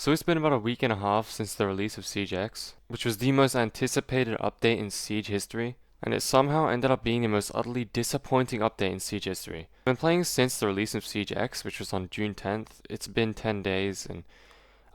So it's been about a week and a half since the release of Siege X, which was the most anticipated update in Siege history, and it somehow ended up being the most utterly disappointing update in Siege history. I've been playing since the release of Siege X, which was on June 10th. It's been 10 days, and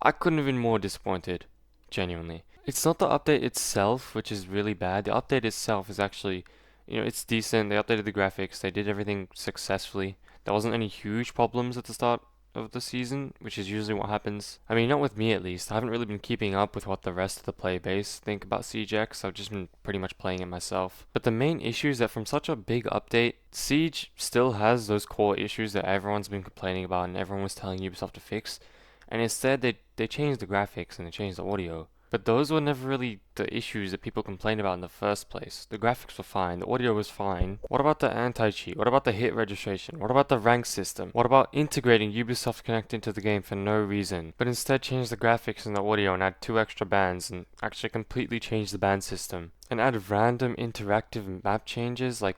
I couldn't have been more disappointed, genuinely. It's not the update itself, which is really bad. The update itself is actually, it's decent. They updated the graphics, they did everything successfully. There wasn't any huge problems at the start of the season, which is usually what happens. I mean, not with me at least. I haven't really been keeping up with what the rest of the player base think about Siege X. I've just been pretty much playing it myself. But the main issue is that from such a big update, Siege still has those core issues that everyone's been complaining about and everyone was telling Ubisoft to fix. And instead, they changed the graphics and they changed the audio. But those were never really the issues that people complained about in the first place. The graphics were fine, the audio was fine. What about the anti-cheat? What about the hit registration? What about the rank system? What about integrating Ubisoft Connect into the game for no reason, but instead change the graphics and the audio and add 2 extra bands and actually completely change the band system? And add random interactive map changes like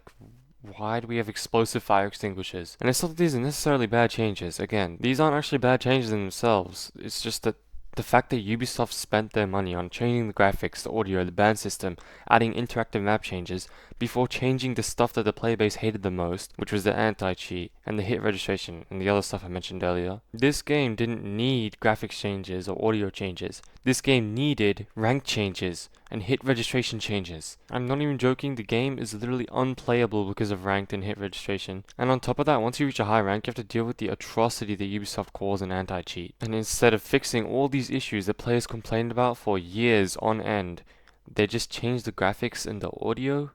why do we have explosive fire extinguishers? And it's not that these are necessarily bad changes. Again, these aren't actually bad changes in themselves. It's just that the fact that Ubisoft spent their money on changing the graphics, the audio, the band system, adding interactive map changes, before changing the stuff that the player base hated the most, which was the anti-cheat, and the hit registration, and the other stuff I mentioned earlier. This game didn't need graphics changes or audio changes. This game needed rank changes and hit registration changes. I'm not even joking, the game is literally unplayable because of ranked and hit registration. And on top of that, once you reach a high rank, you have to deal with the atrocity that Ubisoft calls an anti-cheat. And instead of fixing all these issues that players complained about for years on end, they just changed the graphics and the audio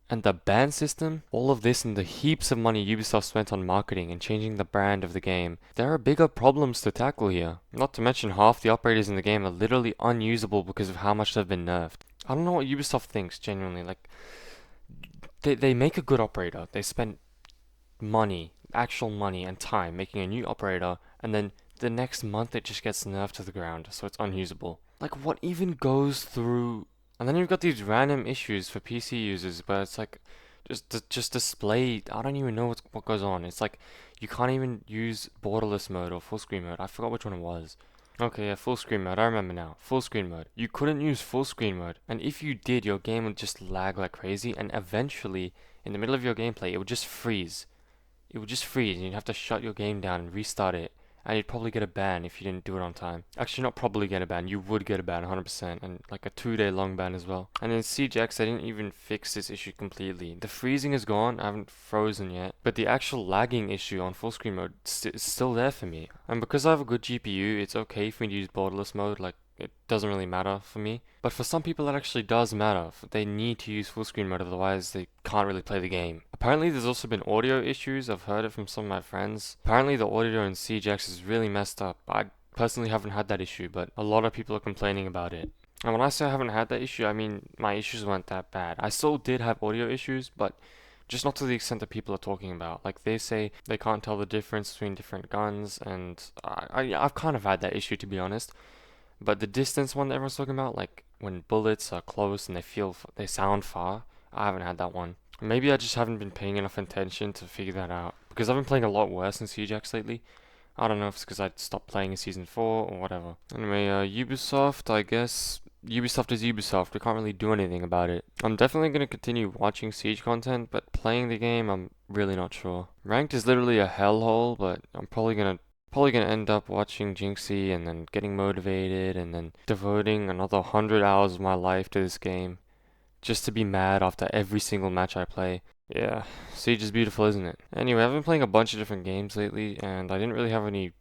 and the band system. All of this and the heaps of money Ubisoft spent on marketing and changing the brand of the game. There are bigger problems to tackle here. Not to mention half the operators in the game are literally unusable because of how much they've been nerfed. I don't know what Ubisoft thinks, genuinely. Like, they make a good operator. They spend money, actual money and time making a new operator, and then the next month it just gets nerfed to the ground, so it's unusable. Like, what even goes through? And then you've got these random issues for PC users where it's like, just display. I don't even know what goes on. It's like you can't even use borderless mode or full screen mode. I forgot which one it was. Okay, yeah, full screen mode. I remember now. Full screen mode. You couldn't use full screen mode, and if you did, your game would just lag like crazy, and eventually, in the middle of your gameplay, it would just freeze. It would just freeze, and you'd have to shut your game down and restart it. And you'd probably get a ban if you didn't do it on time. Actually, not probably get a ban. You would get a ban, 100%, and like a 2-day long ban as well. And in Siege X, they didn't even fix this issue completely. The freezing is gone. I haven't frozen yet, but the actual lagging issue on full screen mode is still there for me. And because I have a good GPU, it's okay for me to use borderless mode. Like, it doesn't really matter for me. But for some people, that actually does matter. They need to use full screen mode, otherwise they can't really play the game. Apparently, there's also been audio issues. I've heard it from some of my friends. Apparently, the audio in Siege X is really messed up. I personally haven't had that issue, but a lot of people are complaining about it. And when I say I haven't had that issue, I mean my issues weren't that bad. I still did have audio issues, but just not to the extent that people are talking about. Like, they say they can't tell the difference between different guns, and I've kind of had that issue, to be honest. But the distance one that everyone's talking about, like when bullets are close and they sound far, I haven't had that one. Maybe I just haven't been paying enough attention to figure that out. Because I've been playing a lot worse in Siege X lately. I don't know if it's because I stopped playing in Season 4 or whatever. Anyway, Ubisoft, I guess. Ubisoft is Ubisoft. We can't really do anything about it. I'm definitely going to continue watching Siege content, but playing the game, I'm really not sure. Ranked is literally a hellhole, but I'm probably gonna end up watching Jinxie and then getting motivated and then devoting another 100 hours of my life to this game just to be mad after every single match I play. Yeah, Siege is beautiful, isn't it? Anyway, I've been playing a bunch of different games lately, and I didn't really have any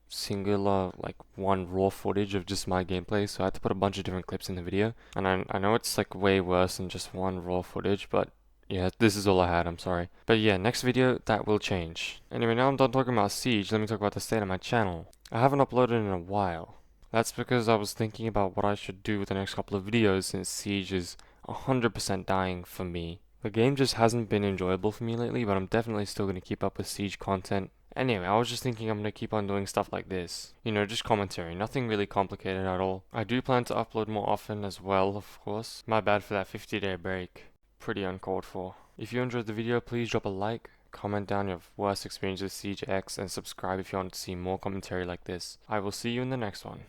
singular, like, one raw footage of just my gameplay, so I had to put a bunch of different clips in the video. And I know it's like way worse than just one raw footage, but yeah, this is all I had, I'm sorry. But yeah, next video, that will change. Anyway, now I'm done talking about Siege, let me talk about the state of my channel. I haven't uploaded in a while. That's because I was thinking about what I should do with the next couple of videos since Siege is 100% dying for me. The game just hasn't been enjoyable for me lately, but I'm definitely still going to keep up with Siege content. Anyway, I was just thinking I'm going to keep on doing stuff like this. You know, just commentary, nothing really complicated at all. I do plan to upload more often as well, of course. My bad for that 50-day break. Pretty uncalled for. If you enjoyed the video, please drop a like, comment down your worst experience with Siege X, and subscribe if you want to see more commentary like this. I will see you in the next one.